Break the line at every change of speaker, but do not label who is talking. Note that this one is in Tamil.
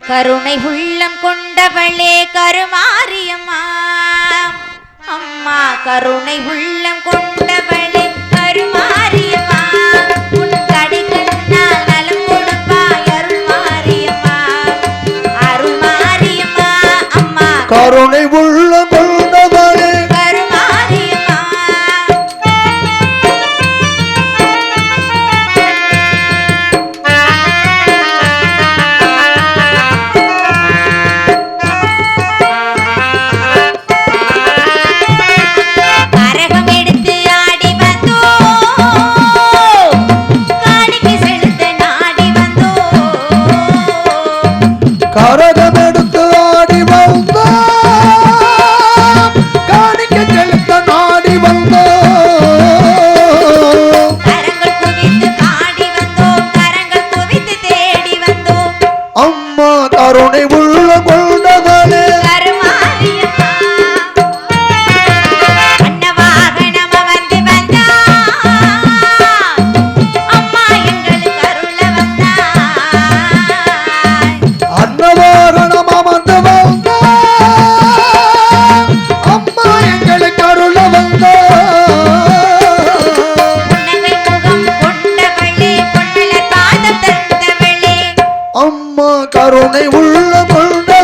கருணை உள்ளம் கொண்டவளே கருமாரியம்மா அம்மா கருணை உள்ளம் கொண்டவளே கருமாரியம்மா உன் கடிகண்ணால் நலம் கொடுப்பாய் அருள்மாரியம்மா அருள்மாரியம்மா அம்மா
கருணை உள்ளம் கொண்டவளே
கருமாரியம்மா
கரகம் எடுத்து ஆடி வந்தோம் காணிக்க செலுத்த நாடி வந்தோம்
கரங்கள் குவித்து பாடி வந்தோம் கரங்கள் குவித்து தேடி வந்தோம்
அம்மா கருணை உள்ள கொண்டவளே
கருமாரியம்மா அன்னவாகனம் வந்து வந்தா அம்மா எங்களுக்கு அருள வந்தா
அன்னவாரணம் அமர்ந்து வந்த அம்மா எங்களுக்கு அருள வந்த
புன்னகை முகம் கொண்டவளே பொன்னல பாதம் தந்தவளே
அம்மா கருணை உள்ள கொண்ட